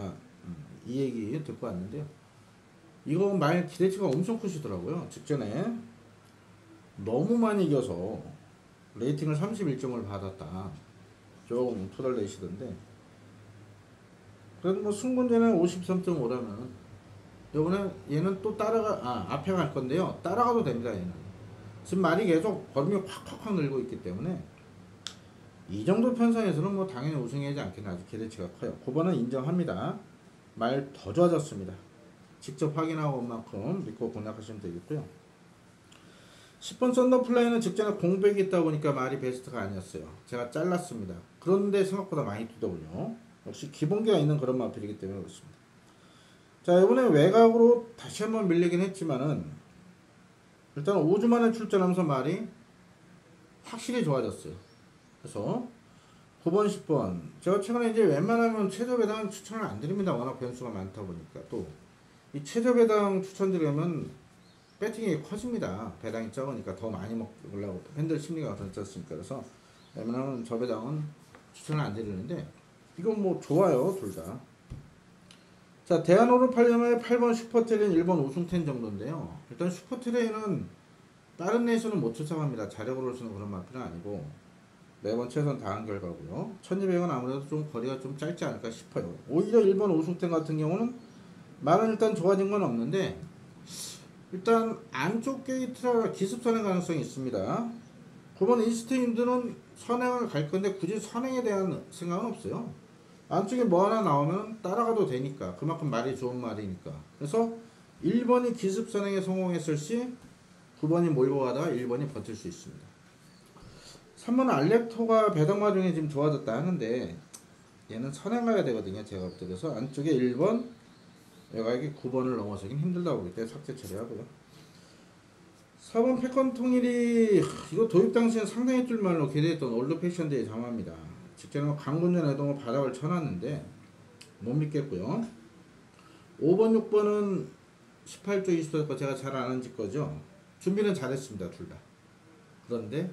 이 얘기 듣고 왔는데요. 이거 말 기대치가 엄청 크시더라고요. 직전에 너무 많이 이겨서 레이팅을 31점을 받았다. 조금 토달내시던데, 그래도 승분제는 53.5라면 요번에 얘는 또 앞에 갈 건데요. 따라가도 됩니다. 얘는 지금 말이 계속 걸음이 확 늘고 있기 때문에 이 정도 편성에서는 당연히 우승하지 않겠나. 아주 기대치가 커요. 9번은 인정합니다. 말 더 좋아졌습니다. 직접 확인하고 온 만큼 믿고 공략하시면 되겠고요. 10번 썬더플라이는 직전에 공백이 있다 보니까 말이 베스트가 아니었어요. 제가 잘랐습니다. 그런데 생각보다 많이 뛰더군요. 역시 기본기가 있는 그런 마필이기 때문에 그렇습니다. 자, 이번에 외곽으로 다시 한번 밀리긴 했지만은 일단 5주 만에 출전하면서 말이 확실히 좋아졌어요. 그래서 9번, 10번. 제가 최근에 이제 웬만하면 최저 배당 추천을 안 드립니다. 워낙 변수가 많다 보니까. 또 이 최저 배당 추천드리면 배팅이 커집니다. 배당이 적으니까 더 많이 먹으려고 팬들 심리가 던졌으니까. 그래서 웬만하면 저 배당은 추천을 안 드리는데 이건 뭐 좋아요, 둘 다. 자, 대한오르팔렘의 8번 슈퍼트레인 1번 우승텐 정도인데요. 일단 슈퍼트레인은 다른 레이스는 못 쫓아갑니다. 자력으로 쓰는 그런 마필은 아니고 매번 최선 다한 결과고요. 1200은 아무래도 좀 거리가 좀 짧지 않을까 싶어요. 오히려 1번 우승텐 같은 경우는 말은 일단 좋아진 건 없는데 일단 안쪽 게이트라 기습 선행 가능성이 있습니다. 9번 인스테인드는 선행을 갈 건데 굳이 선행에 대한 생각은 없어요. 안쪽에 뭐 하나 나오면 따라가도 되니까 그만큼 말이 좋은 말이니까. 그래서 1번이 기습 선행에 성공했을 시 9번이 몰고 가다가 1번이 버틸 수 있습니다. 3번 알렉토가 배당 마중에 지금 좋아졌다 하는데 얘는 선행 가야 되거든요. 제가 볼 때. 그래서 안쪽에 1번 외곽에 9번을 넘어서긴 힘들다고 그럴 때 삭제 처리하고요. 4번 패컨 통일이 이거 도입 당시엔 상당히 뜰말로 기대했던 올드 패션데이 자마입니다. 직전에 강군전 애동을 바닥을 쳐놨는데 못 믿겠고요. 5번, 6번은 18조 20도 거 제가 잘 아는 집 거죠. 준비는 잘했습니다. 둘 다. 그런데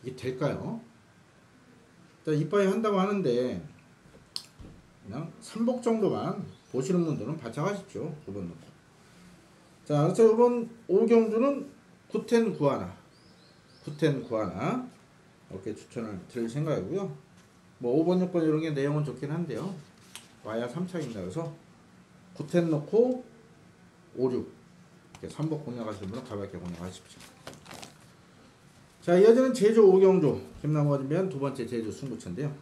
이게 될까요? 일단 이빠이 한다고 하는데 그냥 3복 정도만 보시는 분들은 바짝하십시오. 9번 놓고. 자, 그래서 이번 5경주는 9텐 9하나 9텐 9하나 이렇게 추천을 드릴 생각이고요. 뭐 5번 6번 이런 게 내용은 좋긴 한데요. 와야 3차입니다. 그래서 9텐 놓고 5, 6 이렇게 3복 공략하시는 분은 가볍게 공략하십시오. 자, 이어지는 제주 5경주 김남호가 준비한 두 번째 제주 승부처인데요.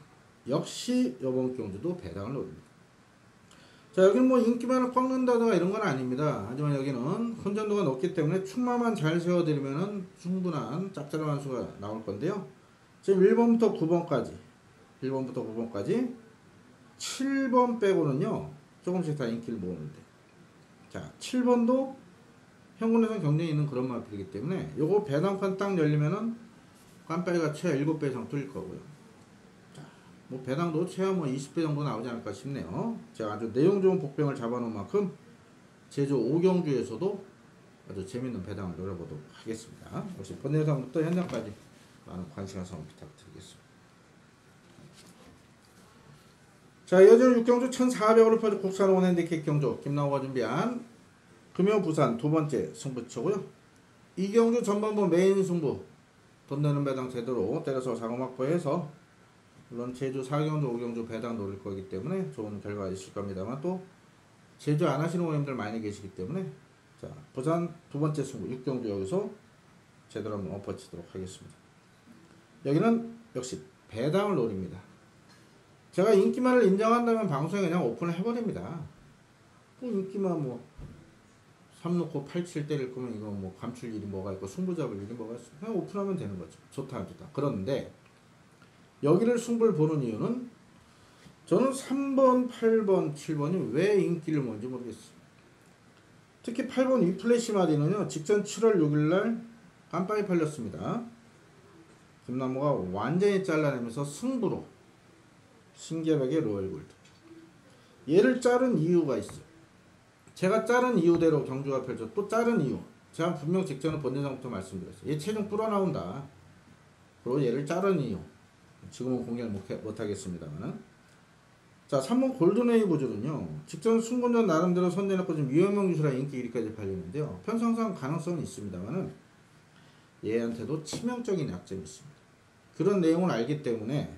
역시 이번 경주도 배당을 노립니다. 자, 여기는 뭐 인기만을 꺾는다든가 이런 건 아닙니다. 하지만 여기는 혼전도가 높기 때문에 축마만 잘 세워드리면은 충분한 짭짤한 수가 나올 건데요. 지금 1번부터 9번까지 1번부터 9번까지 7번 빼고는요 조금씩 다 인기를 모으는데, 자 7번도 현군에서 경쟁이 있는 그런 마필이기 때문에 요거 배당판 딱 열리면은 깜빡이가 최하 7배 이상 뚫릴 거고요. 뭐 배당도 최하 뭐 20배 정도 나오지 않을까 싶네요. 제가 아주 내용 좋은 복병을 잡아놓은 만큼 제주 5경주에서도 아주 재밌는 배당을 노려보도록 하겠습니다. 역시 본 영상부터 현장까지 많은 관심과 사랑 부탁드리겠습니다. 자, 이어지는 6경주 1400원을 퍼주 국산 원핸디캡 경주 김나호가 준비한 금요 부산 두 번째 승부처고요. 이 경주 전반부 메인 승부 돈 내는 배당 제대로 때려서 자금 확보해서 물론 제주 4경주 5경주 배당 노릴 거기 때문에 좋은 결과가 있을 겁니다만 또 제주 안 하시는 모임들 많이 계시기 때문에 자 부산 두 번째 승부 6경주 여기서 제대로 한번 엎어치도록 하겠습니다. 여기는 역시 배당을 노립니다. 제가 인기만을 인정한다면 방송에 그냥 오픈을 해버립니다. 뭐 인기만 뭐 3 놓고 8, 7 때릴 거면 이거 뭐 감출 일이 뭐가 있고 승부 잡을 일이 뭐가 있어. 그냥 오픈하면 되는 거죠. 좋다 안 좋다. 그런데 여기를 승부를 보는 이유는 저는 3번, 8번, 7번이 왜 인기를 모은지 모르겠어요. 특히 8번 위플래시 마리는요. 직전 7월 6일날 깜빡이 팔렸습니다. 김남호가 완전히 잘라내면서 승부로 신기하게 로열골드. 얘를 자른 이유가 있어요. 제가 자른 이유대로 경주가 펼쳐 또 자른 이유. 제가 분명 직전에 본대장부터 말씀드렸어요. 얘 체중 불어 나온다. 그리고 얘를 자른 이유. 지금은 공개를 못하겠습니다만. 자, 3번 골든웨이브즈는요. 직전 승군전 나름대로 선제놓고 지금 위험형 기술화 인기 1위까지 팔리는데요. 편성상 가능성은 있습니다만은 얘한테도 치명적인 약점이 있습니다. 그런 내용을 알기 때문에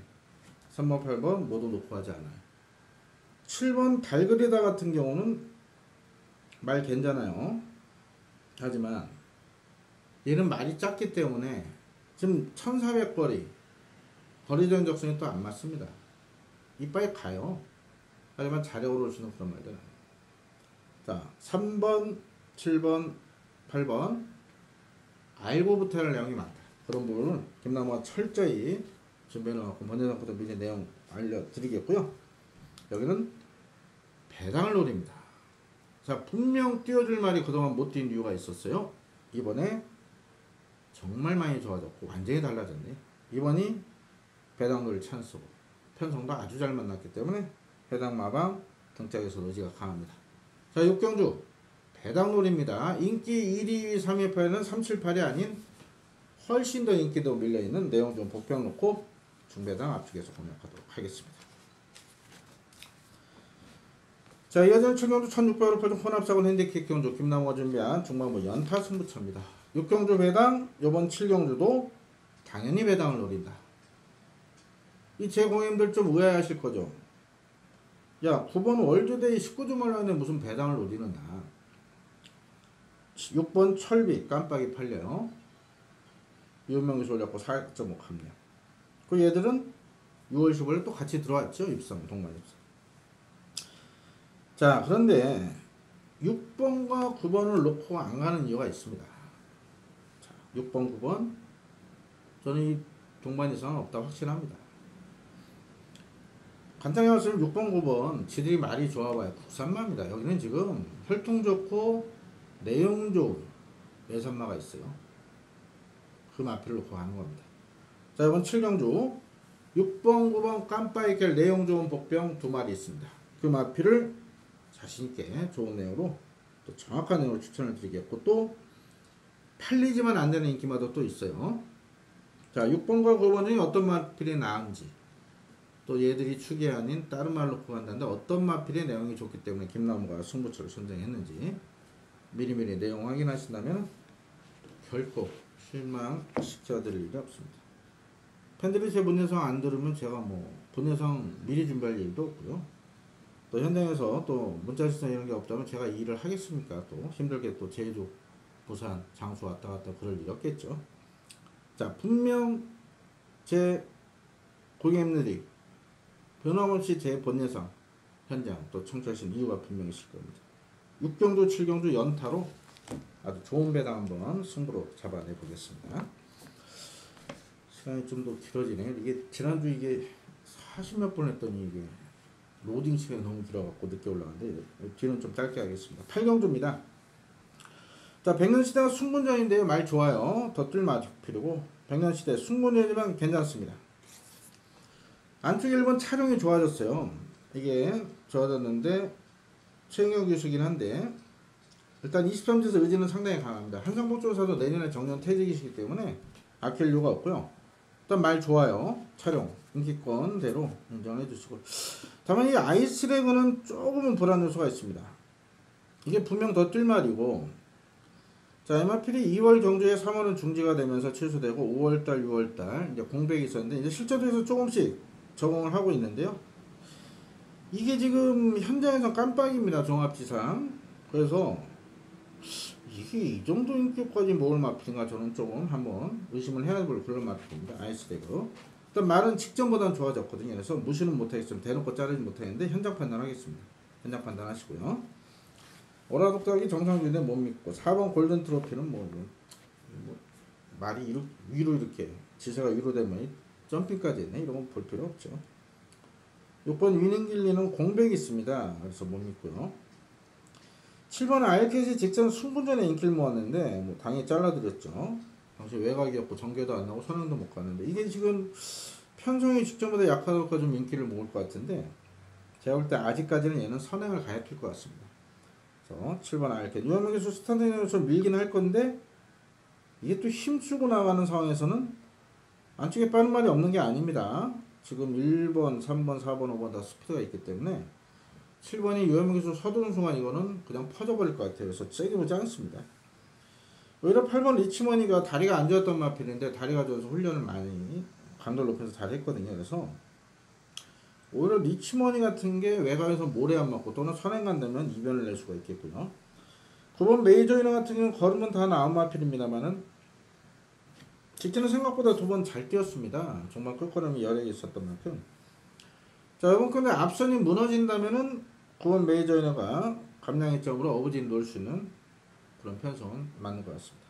3번, 8번 모두 놓고 하지 않아요. 7번 달그리다 같은 경우는 말 괜찮아요. 하지만 얘는 말이 작기 때문에 지금 1400거리 거리적 적성이 또 안 맞습니다. 이빨이 가요. 하지만 자력으로 주는 그런 말들은 아니에요. 자, 3번, 7번, 8번 알고부터 할 내용이 많다. 그런 부분은 김남호가 철저히 준비해놓고 먼저 전부터 미리 내용 알려드리겠고요. 여기는 배당을 노립니다. 자, 분명 띄워줄 말이 그동안 못 뛴 이유가 있었어요. 이번에 정말 많이 좋아졌고 완전히 달라졌네. 이번이 배당률 찬스고 편성도 아주 잘 만났기 때문에 해당 마방 등짝에서 의지가 강합니다. 자, 육경주 배당률입니다. 인기 1위, 3위 파에는 3, 7, 8이 아닌 훨씬 더 인기도 밀려있는 내용 좀 복병 놓고 중배당 앞쪽에서 공략하도록 하겠습니다. 자, 이어지는 칠경주 1600으로 펴준 혼합사건 핸디캡 경주 김남호가 준비한 중반부 연타 승부처입니다. 6경주 배당, 요번 7경주도 당연히 배당을 노린다. 이 제공님들 좀 의아해하실 거죠. 야, 9번 월드데이 19주 말라는데 무슨 배당을 노리느냐. 6번 철비 깜빡이 팔려요. 유명기수 올렸고 4.5 합류. 그 얘들은 6월 15일 또 같이 들어왔죠. 입성, 동반 입성. 자, 그런데 6번과 9번을 놓고 안 가는 이유가 있습니다. 자, 6번, 9번 저는 이 동반 이상은 없다 확신합니다. 간단히 말하면 6번, 9번 지들이 말이 좋아봐요. 국산마입니다. 여기는 지금 혈통 좋고 내용 좋은 예산마가 있어요. 그 마피를 놓고 가는 겁니다. 자, 이번 7경주 6번, 9번 깜빡이 깰 내용 좋은 복병 2마리 있습니다. 그 마피를 자신있게 좋은 내용으로 또 정확한 내용으로 추천을 드리겠고, 또 팔리지만 안 되는 인기마도 또 있어요. 자, 6번과 9번 중에 어떤 마필이 나은지, 또 얘들이 축이 아닌 다른 말로 놓고 간다는데 어떤 마필의 내용이 좋기 때문에 김나무가 승부처를 선정했는지 미리미리 내용 확인하신다면 결코 실망시켜드릴 일이 없습니다. 팬들이 제 본예상 안 들으면 제가 뭐 본예상 미리 준비할 일도 없고요. 또 현장에서 또 문자 시선 이런 게 없다면 제가 이 일을 하겠습니까? 또 힘들게 또 제주, 부산, 장수 왔다 갔다 그럴 일 없겠죠. 자, 분명 제 고객님들이 변함없이 제 본예상 현장 또 청취하신 이유가 분명히 있을 겁니다. 6경주, 7경주 연타로 아주 좋은 배당 한번 승부로 잡아내 보겠습니다. 시간이 좀 더 길어지네요. 이게 지난주 이게 40몇 분 했더니 이게 로딩 시간이 너무 길어갖고 늦게 올라갔는데 뒤는 좀 짧게 하겠습니다. 8경주입니다. 자, 백년시대가 승분전인데요. 말 좋아요. 덧들 맞을 필요고 백년시대 승분전이지만 괜찮습니다. 안쪽 1번 촬영이 좋아졌어요. 이게 좋아졌는데 최영혁 교수긴 한데 일단 23지에서 의지는 상당히 강합니다. 한상복조사도 내년에 정년 퇴직이시기 때문에 아낄 이유가 없고요. 일단 말 좋아요. 촬영 인기권대로 인정해 주시고, 다만 이 아이스레그는 조금은 불안 요소가 있습니다. 이게 분명 더 뜰 말이고, 자, MRP이 2월 경주에 3월은 중지가 되면서 취소되고 5월달 6월달 이제 공백이 있었는데 이제 실제로에서 조금씩 적응을 하고 있는데요. 이게 지금 현장에서 깜빡입니다. 종합지상. 그래서 이게 이 정도 인기까지 모을 마필인가 저는 조금 한번 의심을 해야 볼 그런 마필입니다. 아이스레그. 일단 말은 직전보다는 좋아졌거든요. 그래서 무시는 못하겠으면 대놓고 자르지 못하겠는데 현장 판단하겠습니다. 현장 판단하시고요. 오라독닥이 정상주인데 못 믿고 4번 골든 트로피는 뭐 말이 위로 이렇게 지세가 위로 되면 점핑까지 했네. 이런 건 볼 필요 없죠. 6번 위닝길리는 공백이 있습니다. 그래서 못 믿고요. 7번 알켓이 직전 승분전에 인기를 모았는데 뭐 당연히 잘라드렸죠. 당시 외곽이었고 전개도 안 나고 선행도 못 가는데 이게 지금 편성이 직전보다 약하니까 좀 인기를 모을 것 같은데 제가 볼 때 아직까지는 얘는 선행을 가야 될 것 같습니다. 그래서 7번 알켓 유한명기수 스탠딩으로 좀 밀긴 할 건데 이게 또 힘주고 나가는 상황에서는 안쪽에 빠른 말이 없는 게 아닙니다. 지금 1번, 3번, 4번, 5번 다 스피드가 있기 때문에 7번이 유한명기수 서두른 순간 이거는 그냥 퍼져버릴 것 같아요. 그래서 세게 보지 않습니다. 오히려 8번 리치머니가 다리가 안 좋았던 마필인데 다리가 좋아서 훈련을 많이 강도를 높여서 잘했거든요. 그래서 오히려 리치머니 같은 게 외곽에서 모래 안 맞고 또는 선행 간다면 이변을 낼 수가 있겠고요. 9번 메이저 이너 같은 경우는 걸으면 다 나온 마필입니다만은 직진은 생각보다 2번 잘 뛰었습니다. 정말 끌거름이 여력이 있었던 만큼. 자, 이번 근데 앞선이 무너진다면은 9번 메이저 이너가 감량이점으로 어부진 놓을 수 있는 그런 편성은 맞는 것 같습니다.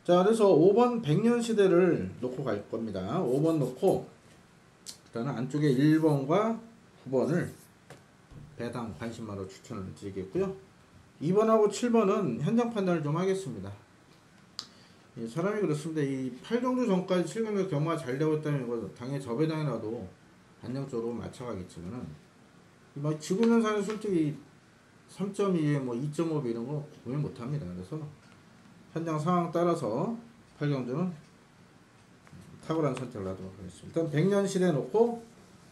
자, 그래서 5번 백년시대를 놓고 갈 겁니다. 5번 놓고 일단은 안쪽에 1번과 9번을 배당 관심마로 추천을 드리겠고요. 2번하고 7번은 현장 판단을 좀 하겠습니다. 사람이 그렇습니다. 이 8경주 전까지 7경주 경마가 잘 되고 있다면 이거 당연히 저배당이라도 안정적으로 맞춰가겠지만은 막 지구 면상에 솔직히 3.2에 뭐 2.5 이런 거 구분 못합니다. 그래서 현장 상황 따라서 8경주는 탁월한 선택을 하도록 하겠습니다. 일단 100년 실에 놓고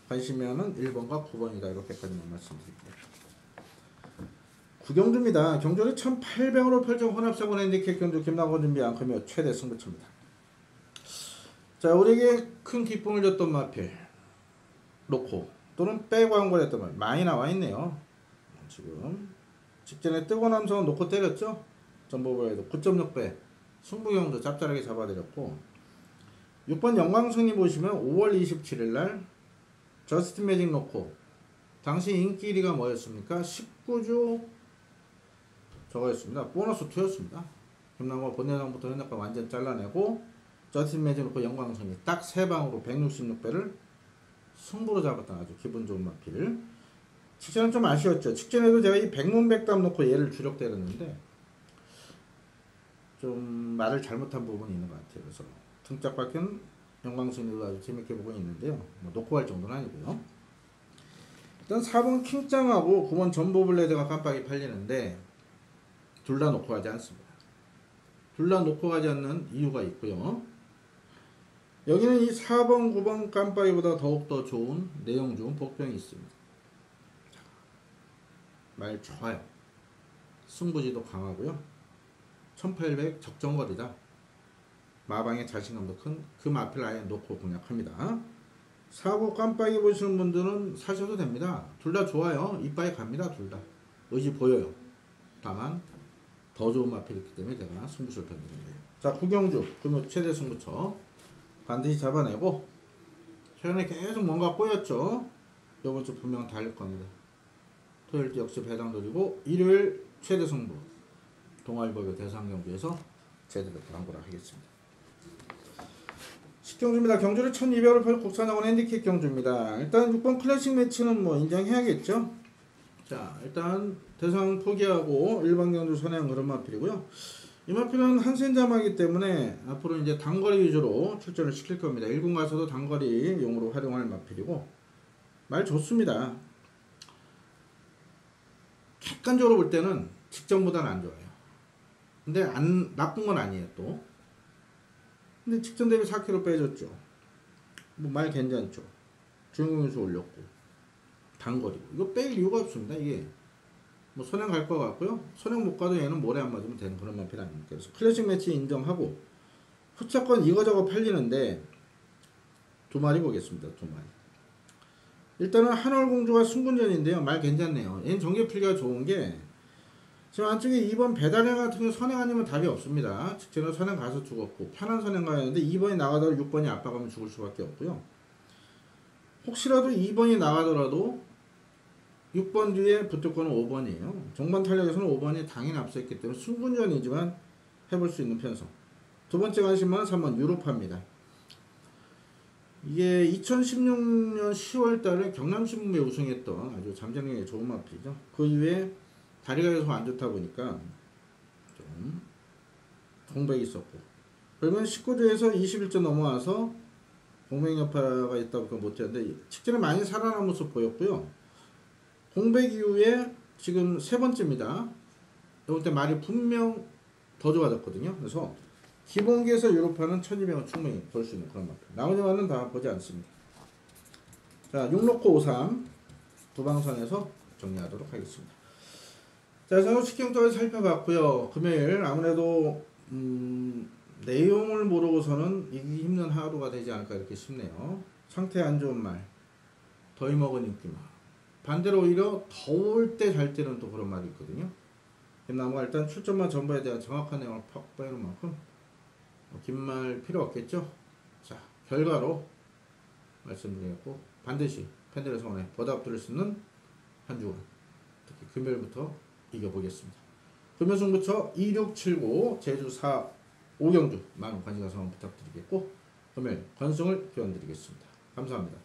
가시면은 1번과 9번이다 이렇게까지만 말씀드릴게요. 구경주입니다. 경주를 1800으로 펼쳐 혼합사고 핸디캡 경주 김나건 준비 앙큼이어 최대 승부처입니다. 자, 우리에게 큰 기쁨을 줬던 마필 놓고 또는 빼고 한 걸 했던 말 많이 나와 있네요. 지금 직전에 뜨고 남성은 놓고 때렸죠. 전보부에도 9.6배 승부경도 짭짤하게 잡아드렸고 6번 영광승리 보시면 5월 27일 날 저스틴 매직 놓고 당시 인기 1위가 뭐였습니까? 19주 저거였습니다. 보너스 2였습니다. 김남호 본내장부터 현역과 완전 잘라내고 저스틴 매직 놓고 영광승리 딱 3방으로 166배를 승부로 잡았던 아주 기분 좋은 마필. 직전은 좀 아쉬웠죠. 직전에도 제가 이 백문백답 놓고 얘를 주력 때렸는데 좀 말을 잘못한 부분이 있는 것 같아요. 그래서 등짝 박힌 영광승리도 아주 재밌게 보고 있는데요. 뭐 놓고 갈 정도는 아니고요. 일단 4번 킹짱하고 9번 전보블레드가 깜빡이 팔리는데 둘 다 놓고 가지 않습니다. 둘 다 놓고 가지 않는 이유가 있고요. 여기는 이 4번, 9번 깜빡이보다 더욱더 좋은 내용 좋은 복병이 있습니다. 말 좋아요. 승부지도 강하고요. 1800 적정거리다. 마방의 자신감도 큰 그 마필 아예 놓고 공략합니다. 4구 깜빡이 보시는 분들은 사셔도 됩니다. 둘 다 좋아요. 이빠이 갑니다. 둘 다. 의지 보여요. 다만 더 좋은 마필이 있기 때문에 제가 승부수를 던지는 거예요. 자, 구경주 금요 최대 승부처 반드시 잡아내고 최근에 계속 뭔가 꼬였죠. 이번 주 분명 달릴 겁니다. 토요일 역시 배당 돌리고 일요일 최대 승부 동아일보의 대상경주에서 제대로 당구를 하겠습니다. 10경주입니다. 경주를 1200으로 펼 국산학원 핸디캡 경주입니다. 일단 6번 클래식 매치는 뭐 인정해야겠죠. 자, 일단 대상 포기하고 일반 경주 선행 그런 마필이고요. 이 마필은 한센자마이기 때문에 앞으로 이제 단거리 위주로 출전을 시킬 겁니다. 1군 가서도 단거리 용으로 활용할 마필이고 말 좋습니다. 객관적으로 볼 때는 직전보다는 안 좋아요. 근데 나쁜 건 아니에요 또. 근데 직전 대비 4kg 빼줬죠. 뭐 말 괜찮죠. 주행공수 올렸고 단거리고 이거 뺄 이유가 없습니다. 이게 뭐 선행 갈 것 같고요. 선행 못 가도 얘는 모래 안 맞으면 되는 그런 마필 아닙니까? 그래서 클래식 매치 인정하고 후차권 이거저거 팔리는데 두 마리 보겠습니다. 두 마리. 일단은 한월공주가 승군전인데요. 말 괜찮네요. 얘는 정계풀기가 좋은 게 지금 안쪽에 2번 배달행 같은 경우 선행 아니면 답이 없습니다. 직전에 선행 가서 죽었고 편한 선행 가야 하는데 2번이 나가더라도 6번이 압박하면 죽을 수밖에 없고요. 혹시라도 2번이 나가더라도 6번 뒤에 붙을 거는 5번이에요. 종반 탄력에서는 5번이 당연히 앞서있기 때문에 승군전이지만 해볼 수 있는 편성. 두 번째 관심은 3번 유로파입니다. 이게 2016년 10월 달에 경남신문에 우승했던 아주 잠재력이 좋은 마필이죠. 그 이후에 다리가 계속 안 좋다 보니까 좀 공백이 있었고 그러면 19주에서 21주 넘어와서 공백 여파가 있다 보니까 못했는데 직전에 많이 살아난 모습 보였고요. 공백 이후에 지금 세 번째입니다. 이번 때 말이 분명 더 좋아졌거든요. 그래서 기본기에서 유로파는 1200원 충분히 볼 수 있는 그런 마필. 나머지 말은 다 보지 않습니다. 자, 6놓고 53 두 방선에서 정리하도록 하겠습니다. 자, 저는 식경적으로 살펴봤고요. 금요일 아무래도 내용을 모르고서는 이기기 힘든 하루가 되지 않을까 이렇게 싶네요. 상태 안 좋은 말, 더위 먹은 인기말. 반대로 오히려 더울 때 잘 때는 또 그런 말이 있거든요. 김나무가 일단 출전만 전부에 대한 정확한 내용을 팍 빼는 만큼 긴 말 필요 없겠죠. 자, 결과로 말씀드리겠고 반드시 팬들의 성원에 보답 드릴 수 있는 한 주간 특히 금요일부터 이겨보겠습니다. 금요승부처 2679 제주 4 5경주 많은 관심과 성원 부탁드리겠고 금요일 관승을 기원드리겠습니다. 감사합니다.